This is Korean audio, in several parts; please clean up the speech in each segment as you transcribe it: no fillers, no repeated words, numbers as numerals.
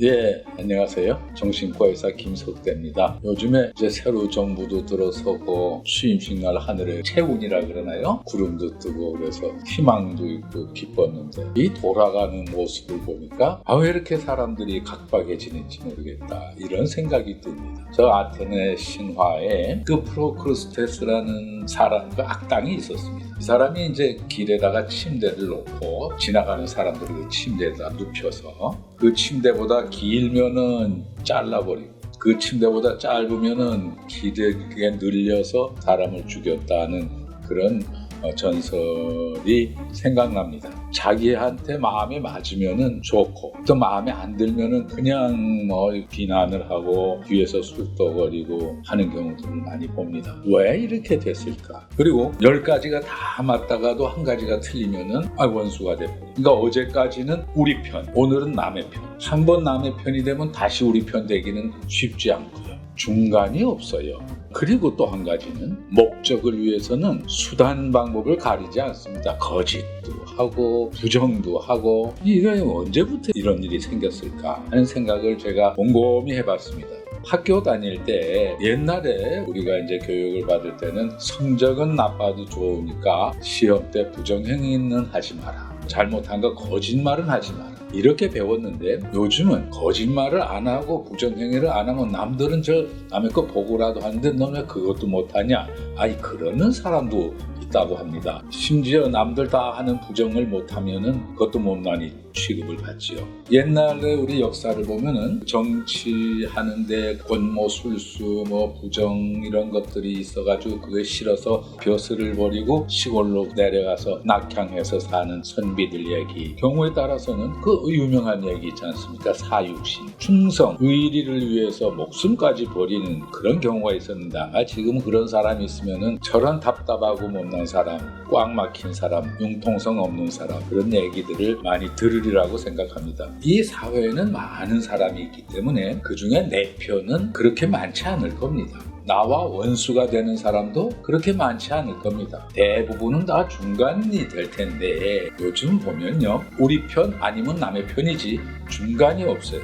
예, 안녕하세요. 정신과 의사 김석대입니다. 요즘에 이제 새로 정부도 들어서고 취임식 날 하늘에 채운이라 그러나요? 구름도 뜨고 그래서 희망도 있고 기뻤는데 이 돌아가는 모습을 보니까 왜 이렇게 사람들이 각박해지는지 모르겠다 이런 생각이 듭니다. 저 아테네 신화에 그 프로크루스테스라는 사람, 그 악당이 있었습니다. 이 사람이 이제 길에다가 침대를 놓고 지나가는 사람들이 그 침대에다 눕혀서 그 침대보다 길면은 잘라버리고 그 침대보다 짧으면은 길게 늘려서 사람을 죽였다는 그런 전설이 생각납니다. 자기한테 마음에 맞으면은 좋고 또 마음에 안 들면은 그냥 비난을 하고 뒤에서 쑥덕거리고 하는 경우들을 많이 봅니다. 왜 이렇게 됐을까? 그리고 10가지가 다 맞다가도 한 가지가 틀리면은 원수가 돼버려요. 그러니까 어제까지는 우리 편, 오늘은 남의 편. 한 번 남의 편이 되면 다시 우리 편 되기는 쉽지 않고요. 중간이 없어요. 그리고 또 한 가지는 목적을 위해서는 수단 방법을 가리지 않습니다. 거짓도 하고 부정도 하고 이게 언제부터 이런 일이 생겼을까 하는 생각을 제가 곰곰이 해봤습니다. 학교 다닐 때 옛날에 우리가 이제 교육을 받을 때는 성적은 나빠도 좋으니까 시험 때 부정행위는 하지 마라. 잘못한 거 거짓말은 하지 마라. 이렇게 배웠는데 요즘은 거짓말을 안 하고 부정행위를 안 하면 남들은 남의 거 보고라도 하는데 너 왜 그것도 못하냐? 그러는 사람도 있다고 합니다. 심지어 남들 다 하는 부정을 못하면은 그것도 못난이 취급을 받지요. 옛날에 우리 역사를 보면은 정치하는데 권모 술수 부정 이런 것들이 있어가지고 그게 싫어서 벼슬을 버리고 시골로 내려가서 낙향해서 사는 선비들 얘기, 경우에 따라서는 그 유명한 얘기 있지 않습니까? 사육신, 충성, 의리를 위해서 목숨까지 버리는 그런 경우가 있었는데 지금 그런 사람이 있으면은 저런 답답하고 못난 사람, 꽉 막힌 사람, 융통성 없는 사람 그런 얘기들을 많이 들으리라고 생각합니다. 이 사회에는 많은 사람이 있기 때문에 그중에 내 편은 그렇게 많지 않을 겁니다. 나와 원수가 되는 사람도 그렇게 많지 않을 겁니다. 대부분은 다 중간이 될 텐데 요즘 보면요, 우리 편 아니면 남의 편이지 중간이 없어요.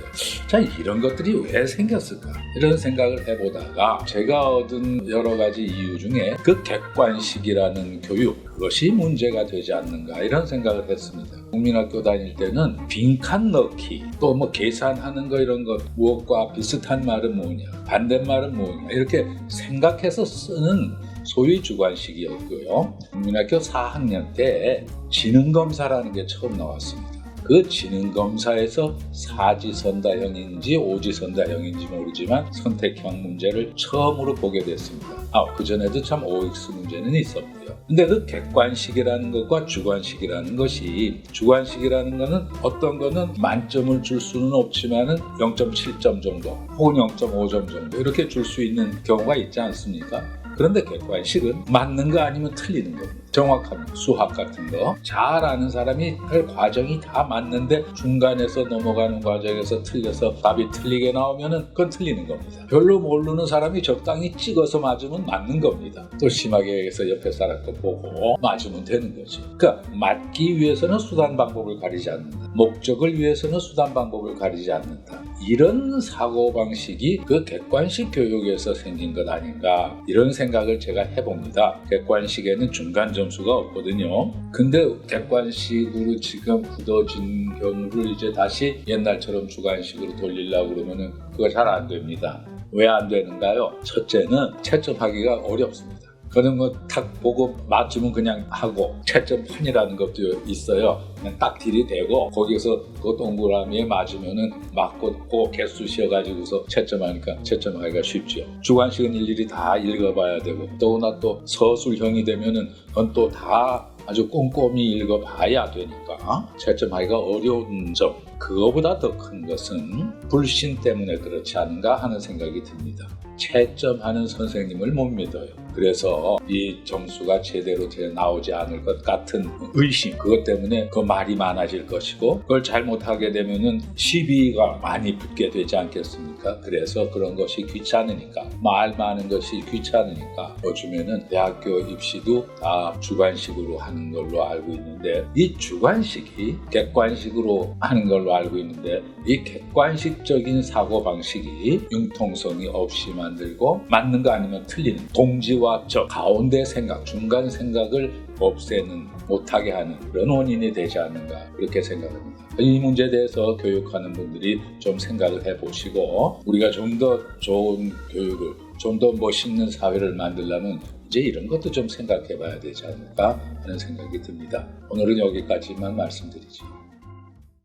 자, 이런 것들이 왜 생겼을까? 이런 생각을 해보다가 제가 얻은 여러 가지 이유 중에 그 객관식이라는 교육, 그것이 문제가 되지 않는가 이런 생각을 했습니다. 국민학교 다닐 때는 빈칸 넣기, 또 계산하는 거 이런 것, 무엇과 비슷한 말은 뭐냐, 반대말은 뭐냐 이렇게 생각해서 쓰는 소위 주관식이었고요. 국민학교 4학년 때 지능검사라는 게 처음 나왔습니다. 그 지능검사에서 사지선다형인지 오지선다형인지 모르지만 선택형 문제를 처음으로 보게 됐습니다. 그전에도 참 OX 문제는 있었고요. 근데 그 객관식이라는 것과 주관식이라는 것이, 주관식이라는 것은 어떤 거는 만점을 줄 수는 없지만은 0.7점 정도 혹은 0.5점 정도 이렇게 줄 수 있는 경우가 있지 않습니까? 그런데 객관식은 맞는 거 아니면 틀리는 겁니다. 정확합니다. 수학 같은 거 잘 아는 사람이 할 과정이 다 맞는데 중간에서 넘어가는 과정에서 틀려서 답이 틀리게 나오면은 그건 틀리는 겁니다. 별로 모르는 사람이 적당히 찍어서 맞으면 맞는 겁니다. 또 심하게 해서 옆에 사람 거 보고 맞으면 되는 거죠. 그러니까 맞기 위해서는 수단 방법을 가리지 않는다. 목적을 위해서는 수단 방법을 가리지 않는다. 이런 사고방식이 그 객관식 교육에서 생긴 것 아닌가 이런 생각을 제가 해봅니다. 객관식에는 중간 점수가 없거든요. 근데 객관식으로 지금 굳어진 경우를 이제 다시 옛날처럼 주관식으로 돌리려고 그러면은 그거 잘 안 됩니다. 왜 안 되는가요? 첫째는 채점하기가 어렵습니다. 그런 거 탁 보고 맞추면 그냥 하고, 채점판이라는 것도 있어요. 그냥 딱 들이대고 거기서 그 동그라미에 맞으면은 맞고 그 개수 씌어가지고서 채점하니까 채점하기가 쉽죠. 주관식은 일일이 다 읽어봐야 되고 또나 또 서술형이 되면은 그건 또 다 아주 꼼꼼히 읽어봐야 되니까 채점하기가 어려운 점, 그거보다 더 큰 것은 불신 때문에 그렇지 않은가 하는 생각이 듭니다. 채점하는 선생님을 못 믿어요. 그래서 이 점수가 제대로 나오지 않을 것 같은 의심, 그것 때문에 그 말이 많아질 것이고 그걸 잘못하게 되면은 시비가 많이 붙게 되지 않겠습니까? 그래서 그런 것이 귀찮으니까, 말 많은 것이 귀찮으니까 요즘에는 대학교 입시도 다 주관식으로 하는 걸로 알고 있는데 이 주관식이 객관식으로 하는 걸로 걸로 알고 있는데 이 객관식적인 사고방식이 융통성이 없이 만들고 맞는 거 아니면 틀리는 동지와 저 가운데 생각, 중간 생각을 없애는 못하게 하는 그런 원인이 되지 않는가 그렇게 생각합니다. 이 문제에 대해서 교육하는 분들이 좀 생각을 해보시고 우리가 좀 더 좋은 교육을 좀 더 멋있는 사회를 만들려면 이제 이런 것도 좀 생각해 봐야 되지 않을까 하는 생각이 듭니다. 오늘은 여기까지만 말씀드리죠.